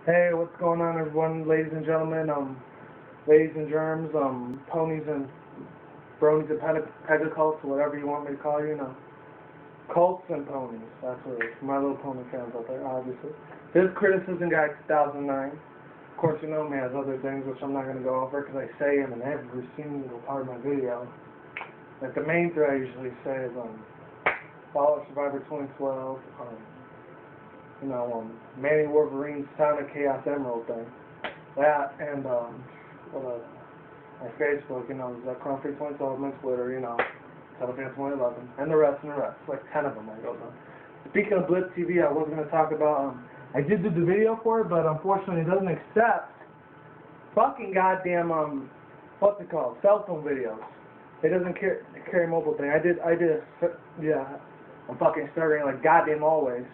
Hey, what's going on, everyone, ladies and gentlemen, ladies and germs, ponies and bronies and pegacolts, whatever you want me to call you, cults and ponies, that's what it is, my little pony fans out there, obviously. This is Criticism Guy 2009, of course you know me as other things, which I'm not going to go over, because I say them in every single part of my video. Like, the main thing I usually say is, follow Survivor 2012, Manny Wolverine's Sonic Chaos Emerald thing. That and my Facebook, Zachron 2012, my Twitter, Telegram 2011, and the rest, like 10 of them I go on. Speaking of Blitz TV, I was going to talk about, I did do the video for it, but unfortunately it doesn't accept fucking goddamn, what's it called, cell phone videos. It doesn't carry mobile thing. Yeah, I'm fucking stuttering like goddamn always.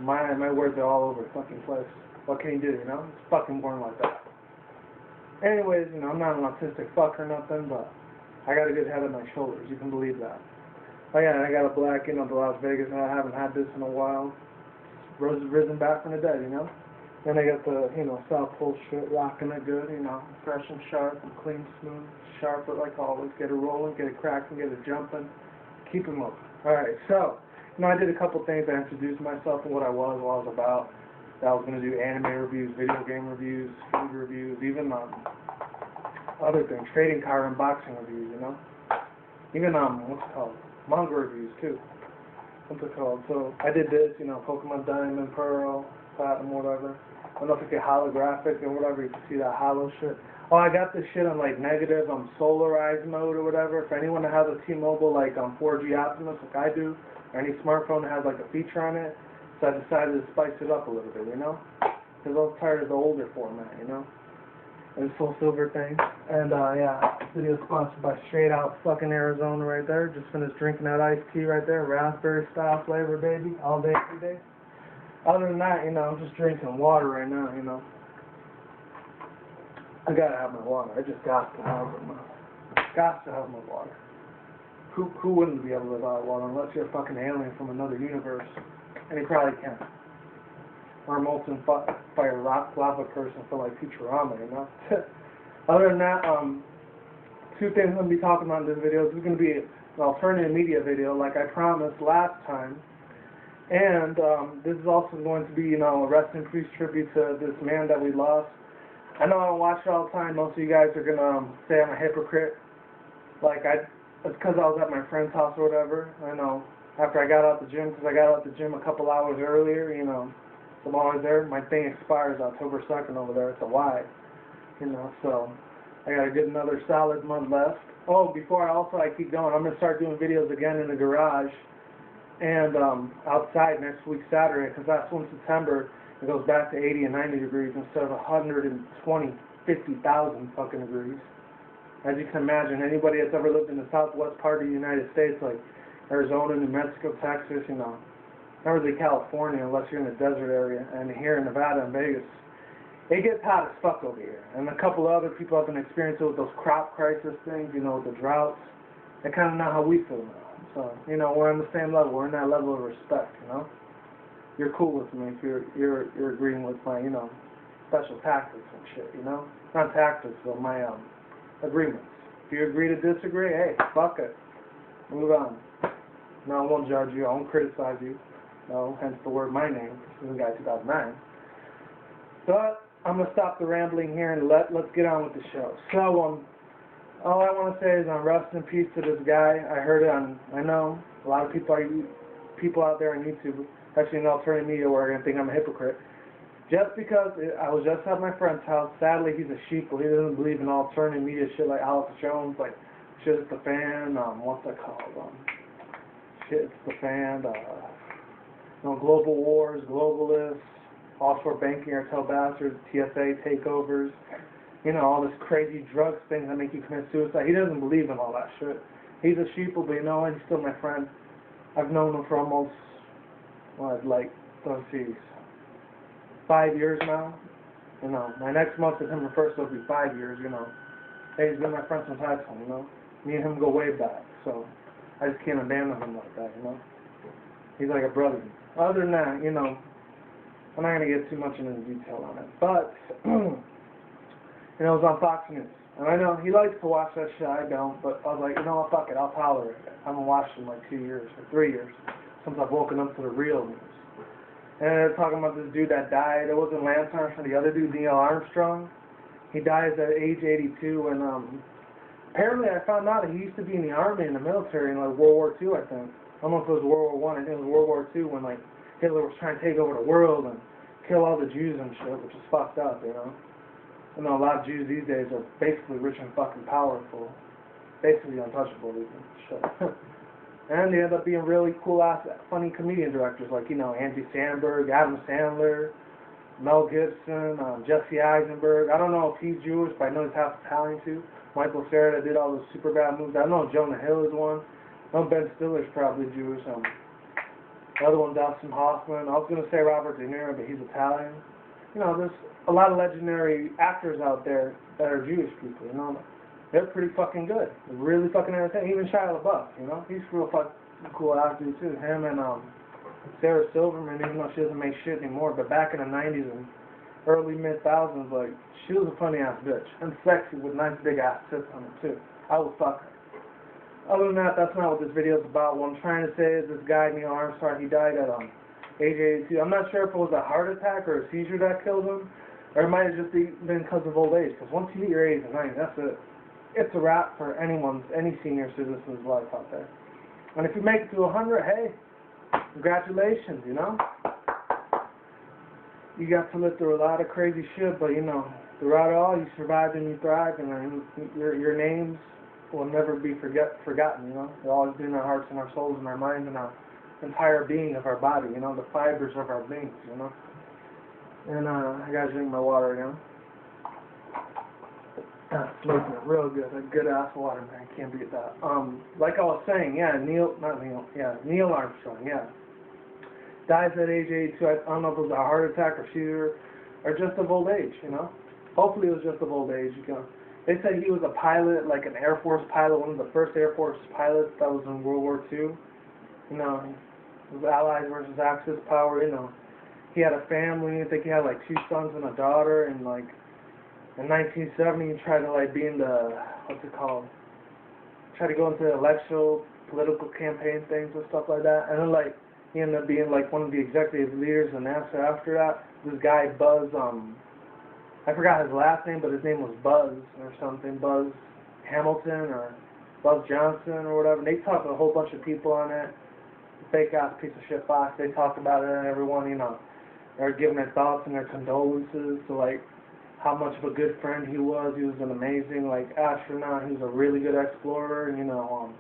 My words are all over the fucking place. What can you do, It's fucking born like that. Anyways, I'm not an autistic fuck or nothing, but I got a good head on my shoulders. You can believe that. Oh yeah, and I got a black, the Las Vegas. I haven't had this in a while. Risen back from the dead, Then I got the, South Pole shit, rocking it good, fresh and sharp and clean, smooth, sharp, but like always. Get it rolling, get it cracking, get it jumping. Keep it moving. Alright, so. I did a couple things. I introduced myself and what I was about. That I was going to do anime reviews, video game reviews, food reviews, even other things, trading card unboxing reviews, Even, what's it called? Manga reviews, too. What's it called? So, I did this, Pokemon Diamond, Pearl, Platinum, whatever. I don't know if it's a holographic or whatever. You can see that hollow shit. Oh, I got this shit on, negative, solarized mode or whatever. For anyone that has a T-Mobile, 4G Optimus, like I do, or any smartphone that has a feature on it, so I decided to spice it up a little bit, Because I was tired of the older format, And this full silver thing. And, yeah, this video is sponsored by Straight Out fucking Arizona right there. Just finished drinking that iced tea right there, raspberry style flavor, baby, all day, every day. Other than that, I'm just drinking water right now, I gotta have my water. I just got to have my water. Who wouldn't be able to live out of water unless you're a fucking alien from another universe? And he probably can. Or a molten fire lava person for Futurama, Other than that, two things I'm going to be talking about in this video. This is going to be an alternative media video like I promised last time. And this is also going to be, a rest in peace tribute to this man that we lost. I know I don't watch it all the time. Most of you guys are going to say I'm a hypocrite. It's because I was at my friend's house or whatever. I know. After I got out the gym, because I got out the gym a couple hours earlier, so I'm always there. My thing expires October 2nd over there at the Y, so I got to get another solid month left. Oh, before I keep going, I'm going to start doing videos again in the garage and outside next week Saturday, because that's when September it goes back to 80 and 90 degrees instead of 120, 50,000 fucking degrees. As you can imagine, anybody that's ever lived in the southwest part of the United States, like Arizona, New Mexico, Texas, not really California unless you're in the desert area, and here in Nevada and Vegas, it gets hot as fuck over here. And a couple of other people have been experiencing with those crop crisis things, with the droughts. They kind of know how we feel now. So, we're on the same level. We're in that level of respect, You're cool with me if you're agreeing with my, special tactics and shit, Not tactics, but my, agreements. If you agree to disagree, hey, fuck it. Move on. No, I won't judge you. I won't criticize you. No, hence the word my name. This is Guy 2009. But I'm going to stop the rambling here and let's get on with the show. So, all I want to say is rest in peace to this guy. I heard it I know a lot of people out there on YouTube, especially in alternative media, where are going to think I'm a hypocrite. Just because I was just at my friend's house, sadly he's a sheeple. He doesn't believe in alternative media shit like Alex Jones, shit it's the fan, what's that called? Shit it's the fan, global wars, globalists, offshore banking, cartel bastards, TSA takeovers, all this crazy drugs things that make you commit suicide. He doesn't believe in all that shit. He's a sheeple, but he's still my friend. I've known him for almost, 5 years now. My next month is him the first, so it'll be 5 years, Hey, he's been my friend since high school, Me and him go way back, so I just can't abandon him like that, He's like a brother. Other than that, I'm not going to get too much into detail on it. But, it was on Fox News. And I know he likes to watch that shit, I don't, but I was like, you know what, fuck it, I'll tolerate it. I haven't watched it in like 2 years, or 3 years, since I've woken up to the real news. And they're talking about this dude that died. It wasn't Lance Armstrong, the other dude, Neil Armstrong. He dies at age 82, and apparently I found out that he used to be in the army, in the military, in like World War II, I think. I don't know if it was World War I think it was World War II, when like Hitler was trying to take over the world and kill all the Jews and shit, which is fucked up, you know. I know a lot of Jews these days are basically rich and fucking powerful. Basically untouchable, even. Shit. And they end up being really cool-ass, funny comedian directors, like, you know, Andy Samberg, Adam Sandler, Mel Gibson, Jesse Eisenberg. I don't know if he's Jewish, but I know he's half Italian, too. Michael Cera that did all those super bad movies. I know Jonah Hill is one. I know Ben Stiller's probably Jewish. The other one, Dustin Hoffman. I was going to say Robert De Niro, but he's Italian. You know, there's a lot of legendary actors out there that are Jewish people, you know. They're pretty fucking good. They're really fucking entertaining. Even Shia LaBeouf, you know. He's a real fucking cool actor, too. Him and Sarah Silverman, even though she doesn't make shit anymore, but back in the 90s and early mid-thousands, like, she was a funny-ass bitch. And sexy with nice big-ass tits on her, too. I would fuck her. Other than that, that's not what this video is about. What I'm trying to say is this guy, Neil Armstrong, he died at age 82. I'm not sure if it was a heart attack or a seizure that killed him, or it might have just been because of old age. Because once you hit your age of 90, that's it. It's a wrap for any senior citizen's life out there. And if you make it to 100, hey, congratulations, you know. You got to live through a lot of crazy shit, but you know, throughout it all, you survived and you thrived, and your names will never be forgotten, you know. They'll always be in our hearts and our souls and our minds and our entire being of our body, you know, the fibers of our beings, you know. And I gotta drink my water again. Smoking it real good, a good ass water, man. Can't beat that. Like I was saying, yeah, Neil Armstrong, yeah. Dies at age 82. I don't know if it was a heart attack or seizure or just of old age, you know. Hopefully it was just of old age, you know. They said he was a pilot, like an Air Force pilot, one of the first Air Force pilots that was in World War II. You know, it was Allies versus Axis power, you know. He had a family. I think he had like 2 sons and a daughter, and like in 1970 he tried to like be in the, what's it called? Tried to go into the electoral political campaign things and stuff like that. And then like he ended up being like one of the executive leaders in NASA after that. This guy Buzz, I forgot his last name, but his name was Buzz or something, Buzz Hamilton or Buzz Johnson or whatever. And they talked to a whole bunch of people on it. Fake ass piece of shit Fox. They talked about it, and everyone, you know, they're giving their thoughts and their condolences to like how much of a good friend he was. He was an amazing like astronaut. He was a really good explorer. And, you know,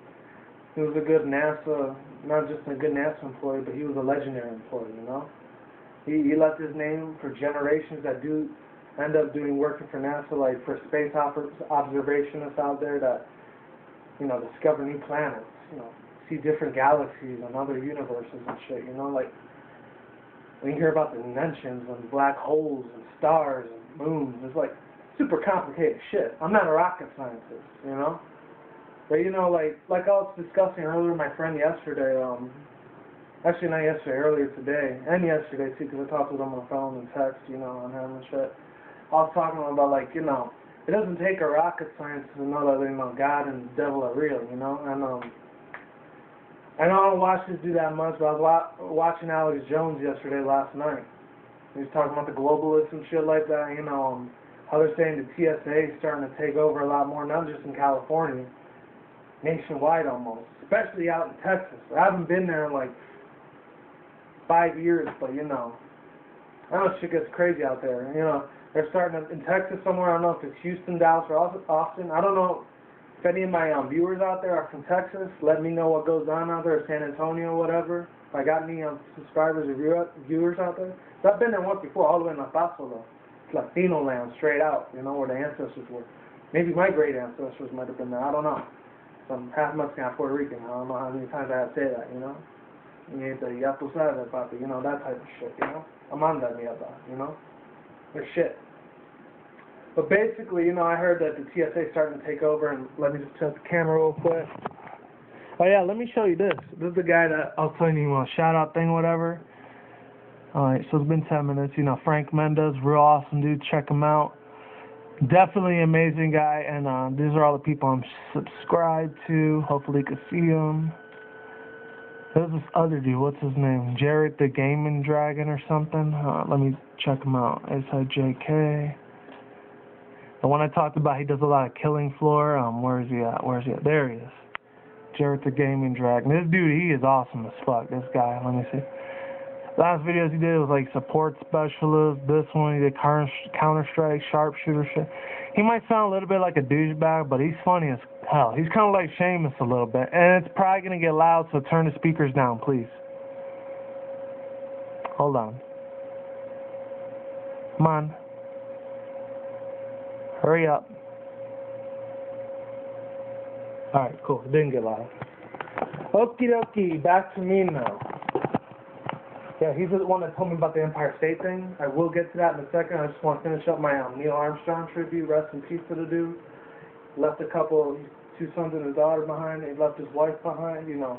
he was a good NASA, not just a good NASA employee, but he was a legendary employee. You know, he left his name for generations that do end up working for NASA, like for space observationists out there that, you know, discover new planets. You know, see different galaxies and other universes and shit. You know, like when you hear about the dimensions and black holes and stars and moons, it's like super complicated shit. I'm not a rocket scientist, you know, but you know, like I was discussing earlier with my friend yesterday, actually not yesterday, earlier today, and yesterday too, because I talked with him on the phone and text, you know, on him and shit. I was talking to him about, like, you know, it doesn't take a rocket scientist to know that, you know, God and the devil are real, you know, and I know I don't watch this do that much, but I was watching Alex Jones yesterday, last night. He was talking about the globalists and shit like that, you know, how they're saying the TSA is starting to take over a lot more, not just in California, nationwide almost, especially out in Texas. I haven't been there in like 5 years, but you know, I know shit gets crazy out there. You know, they're starting in Texas somewhere. I don't know if it's Houston, Dallas, or Austin. I don't know if any of my viewers out there are from Texas. Let me know what goes on out there, San Antonio, whatever. If I got any subscribers or viewers out there. So I've been there once before, all the way in El Paso, though. It's Latino land, straight out, you know, where the ancestors were. Maybe my great ancestors might have been there. I don't know. So I'm half Mexican, half Puerto Rican. I don't know how many times I have to say that, you know. Ya tú sabes, papi, you know, that type of shit, you know. Amanda mierda, you know. They're shit. But basically, you know, I heard that the TSA is starting to take over, and let me just check the camera real quick. Oh yeah, let me show you this. This is the guy that I was telling you, shout out thing, whatever. Alright, so it's been 10 minutes. You know, Frank Mendez, real awesome dude. Check him out. Definitely an amazing guy. And these are all the people I'm subscribed to. Hopefully you can see them. There's this other dude. What's his name? Jared the Gaming Dragon or something? Let me check him out. SIJK. The one I talked about, he does a lot of Killing Floor. Where is he at? There he is. Jared the Gaming Dragon. This dude, he is awesome as fuck. This guy, let me see. Last videos he did was like support specialist. This one he did Counter-Strike, sharpshooter shit. He might sound a little bit like a douchebag, but he's funny as hell. He's kind of like Seamus a little bit. And it's probably going to get loud, so turn the speakers down, please. Hold on. Come on. Hurry up. Alright, cool. It didn't get loud. Okie dokie, back to me now. Yeah, he's the one that told me about the Empire State thing. I will get to that in a second. I just want to finish up my Neil Armstrong tribute. Rest in peace to the dude. Left a couple, 2 sons and a daughter behind. He left his wife behind. You know,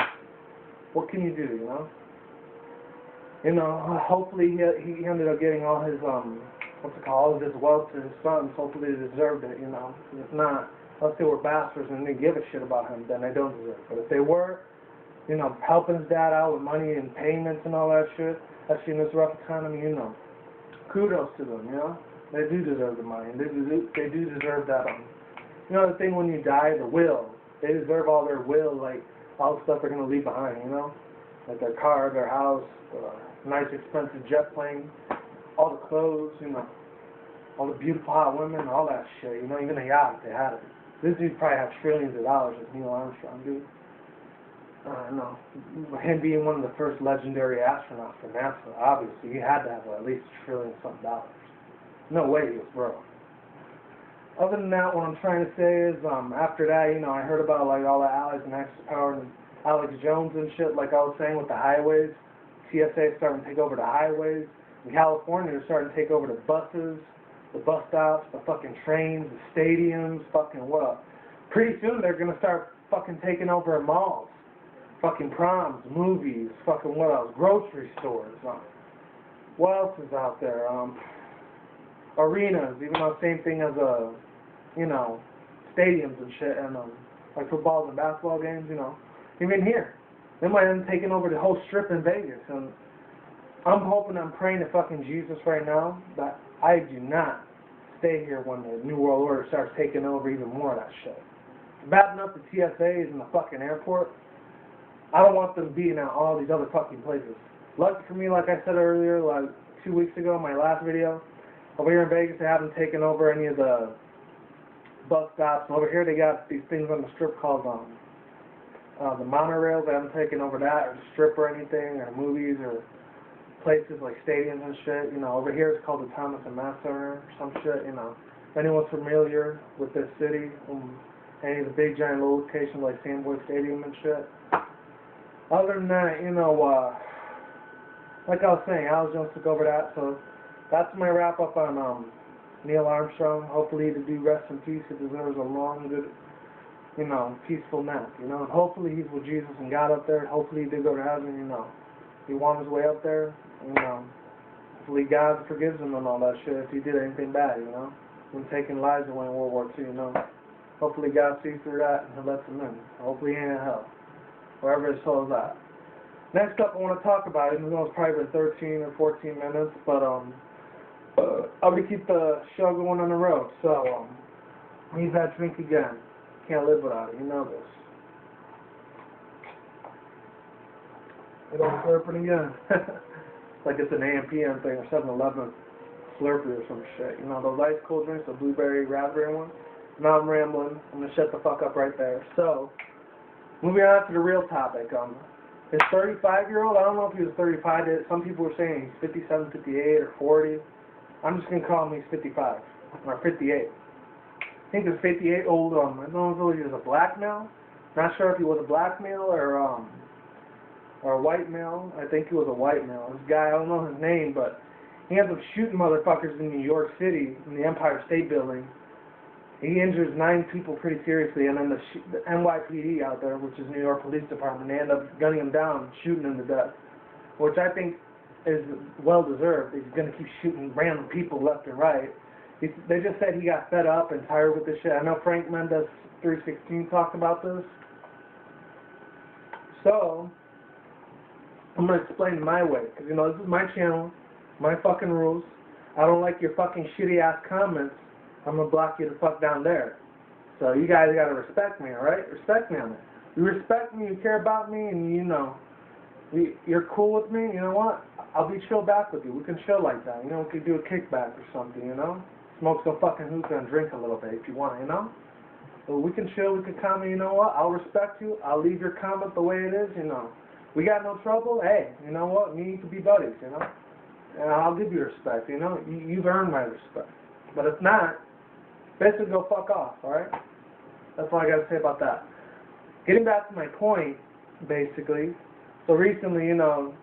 what can you do? You know. You know. Hopefully he ended up getting all his what's it called? All of his wealth to his sons. Hopefully they deserved it. You know. If not, unless they were bastards and didn't give a shit about him, then they don't deserve it. But if they were, you know, helping his dad out with money and payments and all that shit, especially in this rough economy, you know, kudos to them, you know. They do deserve the money, and they do deserve that, you know, the thing when you die, the will. They deserve all their will, like, all the stuff they're going to leave behind, you know. Like their car, their house, nice expensive jet plane, all the clothes, you know, all the beautiful hot women, all that shit, you know, even a yacht, they had it. This dude probably had trillions of dollars, like Neil Armstrong, dude. No, him being one of the first legendary astronauts for NASA, obviously, he had to have at least $1 trillion-something. No way he was broke. Other than that, what I'm trying to say is, after that, you know, I heard about, like, all the Alex and Axis Power and Alex Jones and shit, like I was saying with the highways. TSA is starting to take over the highways. In California, they're starting to take over the buses, the bus stops, the fucking trains, the stadiums, fucking what? Pretty soon, they're going to start fucking taking over malls. Fucking proms, movies, fucking what else? Grocery stores. What else is out there? Arenas, even though same thing as you know, stadiums and shit, and like footballs and basketball games, you know. Even here, they might end up taking over the whole strip in Vegas, and I'm hoping, I'm praying to fucking Jesus right now that I do not stay here when the New World Order starts taking over even more of that shit. Bad enough the TSA is in the fucking airport. I don't want them being at all these other fucking places. Lucky for me, like I said earlier, like 2 weeks ago, my last video, over here in Vegas, they haven't taken over any of the bus stops. And over here, they got these things on the strip called the monorails. They haven't taken over that, or the strip or anything, or movies, or places like stadiums and shit. You know, over here, it's called the Thomas and Mass Center, or some shit, you know. If anyone's familiar with this city, any of the big giant locations like Sandboy Stadium and shit. Other than that, you know, like I was saying, Alex Jones took over that, so that's my wrap-up on Neil Armstrong. Hopefully the dude rests in peace. He deserves a long, good, you know, peaceful nap, you know. And hopefully he's with Jesus and God up there. Hopefully he did go to heaven, you know. He won his way up there, you know. Hopefully God forgives him and all that shit if he did anything bad, you know. When taking lives away in World War II, you know. Hopefully God sees through that and he lets him in. Hopefully he ain't in hell, wherever his soul is at. Next up, I want to talk about it, even though it's probably been 13 or 14 minutes, but I'm going to keep the show going on the road. So, need that drink again. Can't live without it, you know this. It don't slurp it again. Like it's an AM PM thing or 7-Eleven Slurpee or some shit. You know, those ice cold drinks, the blueberry, raspberry one. Now I'm rambling. I'm going to shut the fuck up right there. So, moving on to the real topic. His 35-year-old, I don't know if he was 35. Some people were saying he's 57, 58, or 40. I'm just going to call him he's 55, or 58. I think he's 58 old, I don't know if he was a black male. Not sure if he was a black male or a white male. I think he was a white male. This guy, I don't know his name, but he ends up shooting motherfuckers in New York City, in the Empire State Building. He injures 9 people pretty seriously, and then the NYPD out there, which is New York Police Department, they end up gunning him down, shooting him to death. Which I think is well deserved. He's gonna keep shooting random people left and right. They just said he got fed up and tired with this shit. I know Frank Mendes 316 talked about this. So I'm gonna explain my way, because you know this is my channel, my fucking rules. I don't like your fucking shitty ass comments. I'm gonna block you the fuck down there. So you guys gotta respect me, alright? Respect me on it. You respect me, you care about me, and you know, you're cool with me, you know what? I'll be chill back with you. We can chill like that, you know? We could do a kickback or something, you know? Smoke some fucking hookah and drink a little bit if you want, you know? So we can chill, we can comment, you know what? I'll respect you. I'll leave your comment the way it is, you know? We got no trouble, hey, you know what? Me and you can be buddies, you know? And I'll give you respect, you know? You've earned my respect. But if not, basically go fuck off, alright? That's all I got to say about that. Getting back to my point, basically, so recently, you know,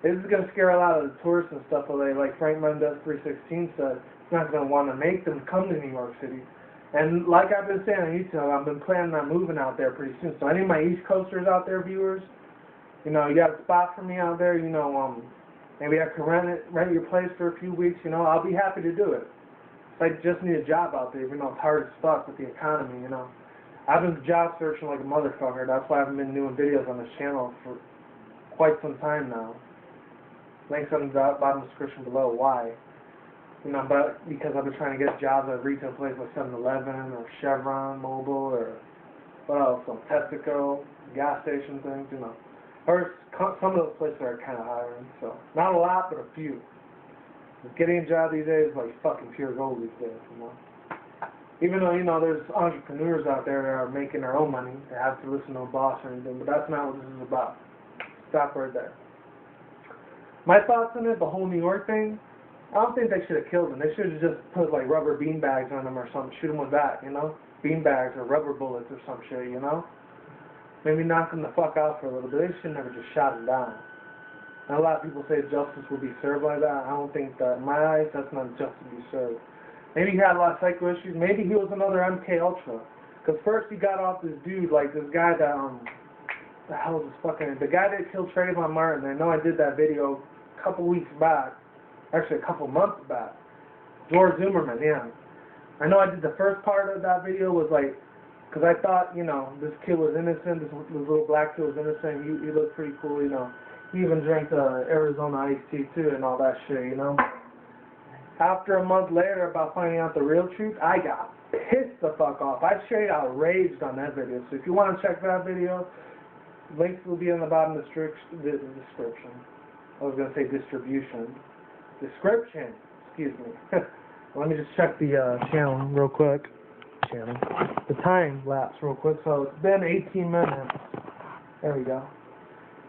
this is going to scare a lot of the tourists and stuff away. Like Frank Mendes 316 said, it's not going to want to make them come to New York City. And like I've been saying on YouTube, I've been planning on moving out there pretty soon. So any of my East Coasters out there, viewers, you know, you got a spot for me out there, you know, maybe I can rent your place for a few weeks, you know, I'll be happy to do it. I just need a job out there, even though it's hard as fuck with the economy, you know. I've been job searching like a motherfucker. That's why I haven't been doing videos on this channel for quite some time now. Links on the bottom of the description below. Why? You know, but because I've been trying to get jobs at retail places like 7-Eleven or Chevron Mobile or what else? Some Tesco, gas station things, you know. Or some of those places are kind of hiring, so not a lot, but a few. Getting a job these days is like fucking pure gold these days, you know. Even though, you know, there's entrepreneurs out there that are making their own money, they have to listen to a boss or anything, but that's not what this is about. Stop right there. My thoughts on it, the whole New York thing, I don't think they should have killed them. They should have just put like rubber bean bags on them or something, shoot them with that, you know? Bean bags or rubber bullets or some shit, you know? Maybe knock them the fuck out for a little bit. They should never just shot them down. And a lot of people say justice will be served like that. I don't think that. In my eyes, that's not justice to be served. Maybe he had a lot of psycho issues. Maybe he was another MK Ultra. Because first he got off this dude, like this guy that, the hell is this fucking, the guy that killed Trayvon Martin. I know I did that video a couple weeks back. Actually, a couple months back. George Zimmerman, yeah. I know I did the first part of that video was like, because I thought, you know, this kid was innocent, this little black kid was innocent, he looked pretty cool, you know. He even drank the Arizona iced tea too and all that shit, you know. After a month later, about finding out the real truth, I got pissed the fuck off. I straight outraged on that video. So if you want to check that video, links will be in the bottom of the description. I was going to say distribution. Description. Excuse me. Let me just check the channel real quick. The time lapse real quick. So it's been 18 minutes. There we go.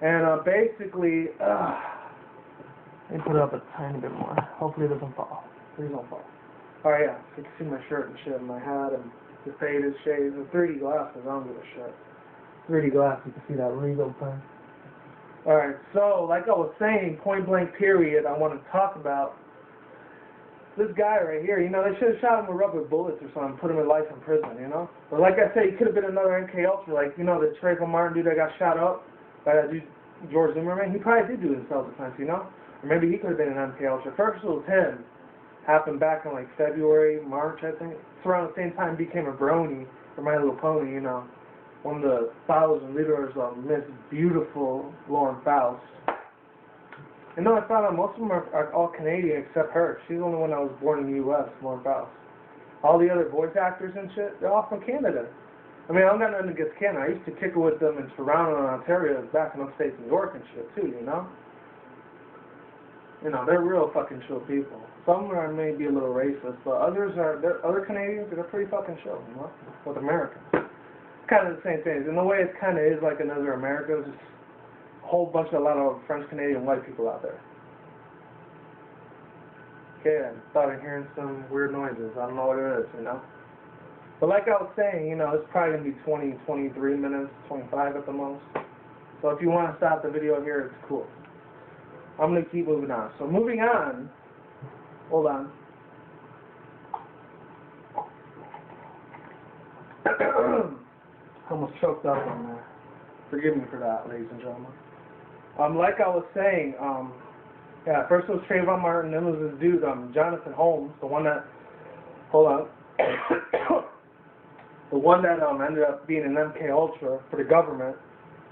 And basically, let me put it up a tiny bit more. Hopefully it doesn't fall. Please don't fall. Alright, yeah. So you can see my shirt and shit and my hat and the faded shades and 3D glasses. I don't give a shit. 3D glasses, you can see that regal thing. Alright, so like I was saying, point blank period, I want to talk about this guy right here. You know, they should have shot him with rubber bullets or something, put him in life in prison, you know? But like I said, he could have been another MK Ultra, like, you know, the Trayvon Martin dude that got shot up by that dude, George Zimmerman. He probably did do it in self-defense, you know? Or maybe he could have been an MK Ultra. First it was him. Happened back in like February, March, I think. It's around the same time he became a brony for My Little Pony, you know. One of the followers and leaders of Miss Beautiful Lauren Faust. And no, I found out most of them are all Canadian except her. She's the only one that was born in the U.S., Lauren Faust. All the other voice actors and shit, they're all from Canada. I mean, I don't got nothing against Canada. I used to kick it with them in Toronto and Ontario, back in upstate New York and shit too, you know? You know, they're real fucking chill people. Some are maybe a little racist, but other Canadians, they're pretty fucking chill, you know? With Americans. It's kind of the same thing. In a way, it kind of is like another America. It's just a whole bunch of a lot of French Canadian white people out there. Okay, I thought I'm hearing some weird noises. I don't know what it is, you know? But like I was saying, you know, it's probably going to be 20, 23 minutes, 25 at the most. So if you want to stop the video here, it's cool. I'm going to keep moving on. So moving on, hold on. Almost choked up on there. Forgive me for that, ladies and gentlemen. Like I was saying, Yeah, first it was Trayvon Martin, then it was this dude, Jonathan Holmes, the one that, hold on, the one that ended up being an MK Ultra for the government,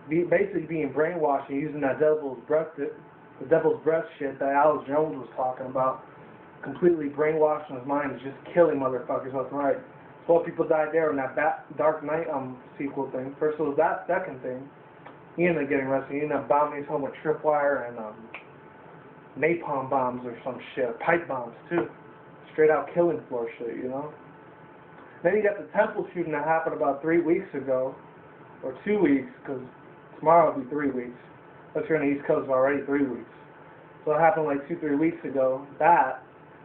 basically being brainwashed and using that devil's breath shit that Alex Jones was talking about, completely brainwashing his mind, is just killing motherfuckers left and right. 12 people died there in that Dark Knight sequel thing. First it was that second thing. He ended up getting arrested. He ended up bombing his home with tripwire and napalm bombs or some shit, pipe bombs too. Straight out killing floor shit, you know. Then you got the Temple shooting that happened about 3 weeks ago, or 2 weeks, because tomorrow will be 3 weeks. Unless you're on the East Coast, it's already 3 weeks. So it happened like 2-3 weeks ago. That,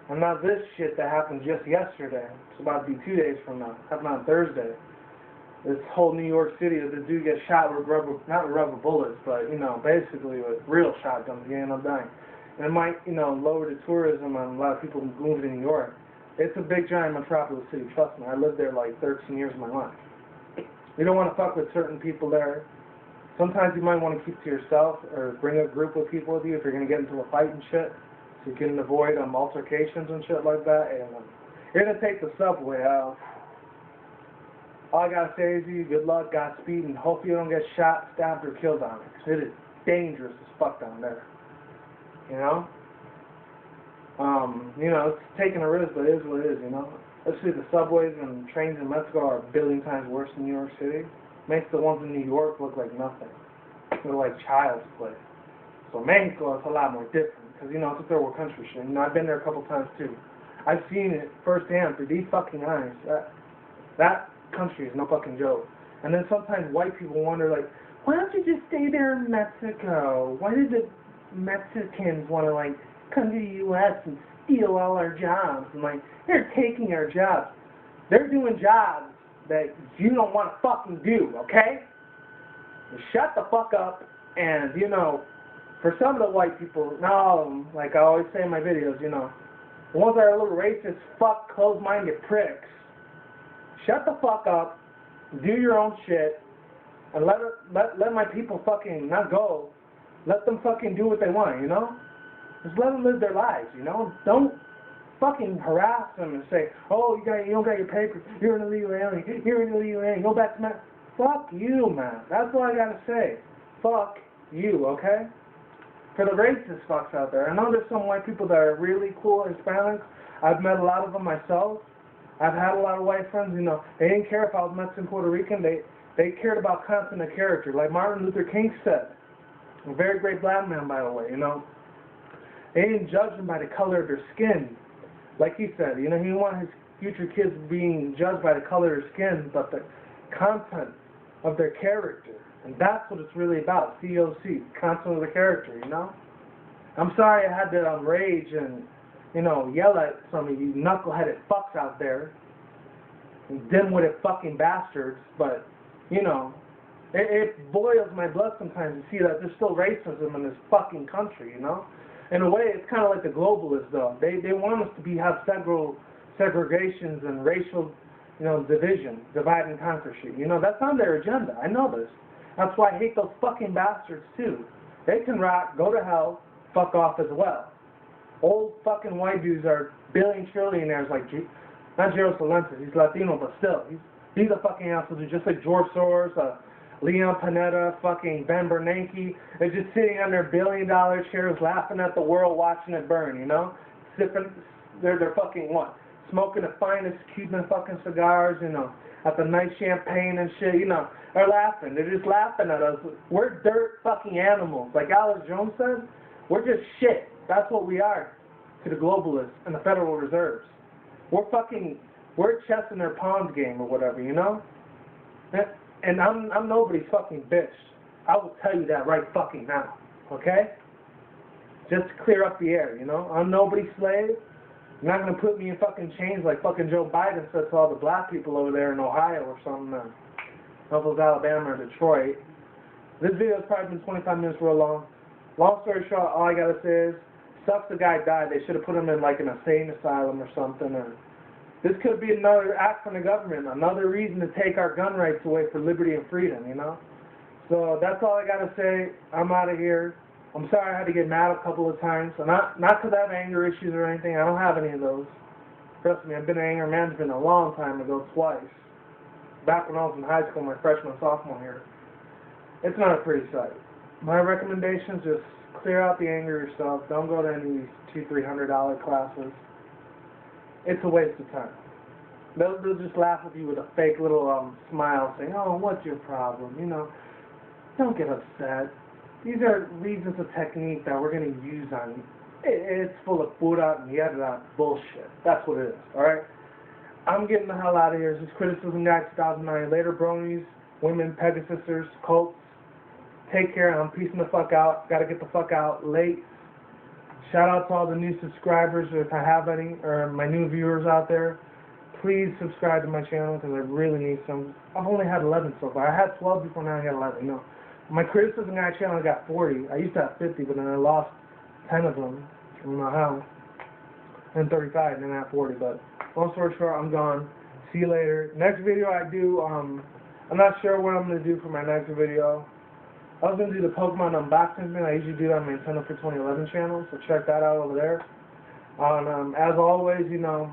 and not this shit that happened just yesterday. It's about to be 2 days from now. It happened on Thursday. This whole New York City, the dude gets shot with not with rubber bullets, but, you know, basically with real shotguns. He ended up dying. And it might, you know, lower the tourism on a lot of people moving to New York. It's a big, giant metropolis city, trust me. I lived there like 13 years of my life. You don't want to fuck with certain people there. Sometimes you might want to keep to yourself or bring a group of people with you if you're going to get into a fight and shit, so you can avoid altercations and shit like that. And you're going to take the subway out. All I got to say is you, good luck, Godspeed, and hope you don't get shot, stabbed, or killed on it. 'Cause it is dangerous as fuck down there. You know? You know, it's taking a risk, but it is what it is, you know? Let's see, the subways and trains in Mexico are a billion times worse than New York City. Makes the ones in New York look like nothing. They're like child's play. So Mexico is a lot more different, because, you know, it's a third world country shit. You know, I've been there a couple times, too. I've seen it firsthand through these fucking eyes. That country is no fucking joke. And then sometimes white people wonder, like, why don't you just stay there in Mexico? Why did the Mexicans want to, like, come to the U.S. and steal all our jobs? And, like, they're taking our jobs. They're doing jobs that you don't want to fucking do, okay? You shut the fuck up, and, you know, for some of the white people, not all of them, like I always say in my videos, you know, the ones that are a little racist, fuck, close-minded pricks, shut the fuck up, do your own shit, and let my people fucking not go. Let them fucking do what they want, you know? Just let them live their lives, you know? Don't fucking harass them and say, oh, you don't got your papers, you're an illegal alien, go back to Mexico. Fuck you, man. That's all I gotta say. Fuck you, okay? For the racist fucks out there, I know there's some white people that are really cool Hispanics. I've met a lot of them myself. I've had a lot of white friends, you know, they didn't care if I was Mexican, Puerto Rican, they cared about content of character, like Martin Luther King said. A very great black man, by the way, you know. They didn't judge them by the color of their skin. Like he said, you know, he didn't want his future kids being judged by the color of their skin, but the content of their character. And that's what it's really about, COC, content of the character, you know. I'm sorry I had to rage and, you know, yell at some of you knuckleheaded fucks out there, dim-witted fucking bastards, but, you know, it boils my blood sometimes to see that there's still racism in this fucking country, you know. In a way, it's kind of like the globalists, though. They want us to have several segregations and racial, you know, division, divide and conquer shit. You know, that's on their agenda. I know this. That's why I hate those fucking bastards, too. They can rock, go to hell, fuck off as well. Old fucking white dudes are billion trillionaires like, not Gerald Salentes, he's Latino, but still. He's a fucking asshole, just like George Soros, Leon Panetta, fucking Ben Bernanke. They're just sitting on their billion-dollar chairs laughing at the world, watching it burn, you know? Sipping, they're fucking what? Smoking the finest Cuban fucking cigars, you know, at the night champagne and shit, you know. They're laughing. They're just laughing at us. We're dirt fucking animals. Like Alex Jones says, we're just shit. That's what we are to the globalists and the Federal Reserves. We're chess in their pawns game or whatever, you know? And I'm nobody's fucking bitch. I will tell you that right fucking now, okay? Just to clear up the air, you know? I'm nobody's slave. You're not going to put me in fucking chains like fucking Joe Biden said to all the black people over there in Ohio or something, Buffalo, Alabama, or Detroit. This video has probably been 25 minutes real long. Long story short, all I got to say is, sucks the guy died. They should have put him in like an insane asylum or something. Or this could be another act from the government, another reason to take our gun rights away for liberty and freedom, you know? So that's all I got to say. I'm out of here. I'm sorry I had to get mad a couple of times. So not because I have anger issues or anything. I don't have any of those. Trust me, I've been an anger management a long time ago, twice. Back when I was in high school, my freshman, sophomore year. It's not a pretty sight. My recommendations, just clear out the anger yourself. Don't go to any of these $200-300 classes. It's a waste of time. They'll just laugh at you with a fake little smile saying, oh, what's your problem? You know, don't get upset. These are reasons of technique that we're going to use on you. It's full of pura and mierda bullshit. That's what it is, alright? I'm getting the hell out of here. This is Criticism Guy 2009. Later, bronies, women, Pegasisters, cults. Take care. I'm peacing the fuck out. Gotta get the fuck out late. Shout out to all the new subscribers, if I have any, or my new viewers out there. Please subscribe to my channel because I really need some. I've only had 11 so far. I had 12 before, now I got 11. No. My Criticism Guy channel, I got 40. I used to have 50, but then I lost 10 of them from my house. And 35, and then I have 40. But long story short, I'm gone. See you later. Next video I do, I'm not sure what I'm going to do for my next video. I was going to do the Pokemon unboxing thing. I usually do that on my Nintendo for 2011 channel, so check that out over there. As always, you know,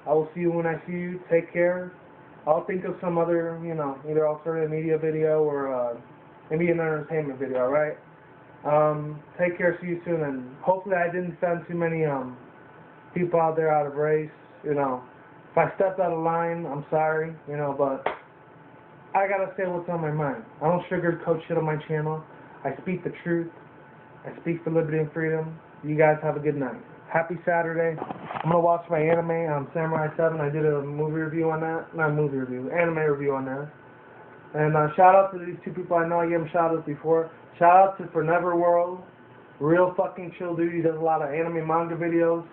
I will see you when I see you. Take care. I'll think of some other, you know, either alternative media video or maybe an entertainment video, alright? Take care, see you soon, and hopefully I didn't send too many people out there out of race, you know. If I stepped out of line, I'm sorry, you know, but I gotta say what's on my mind. I don't sugarcoat shit on my channel. I speak the truth. I speak for liberty and freedom. You guys have a good night. Happy Saturday. I'm gonna watch my anime, Samurai 7. I did a movie review on that. Not movie review, anime review on that. And shout out to these two people I know. I gave them shout outs before. Shout out to For Never World. Real fucking chill dude. He does a lot of anime manga videos.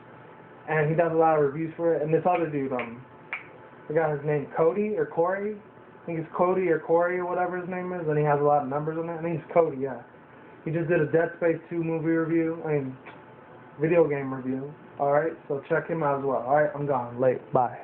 And he does a lot of reviews for it. And this other dude, I forgot his name, Cody or Corey? I think it's Cody or Corey or whatever his name is. And he has a lot of numbers on it. I think it's Cody, yeah. He just did a Dead Space 2 movie review. Video game review. Alright, so check him out as well. Alright, I'm gone. Late. Bye.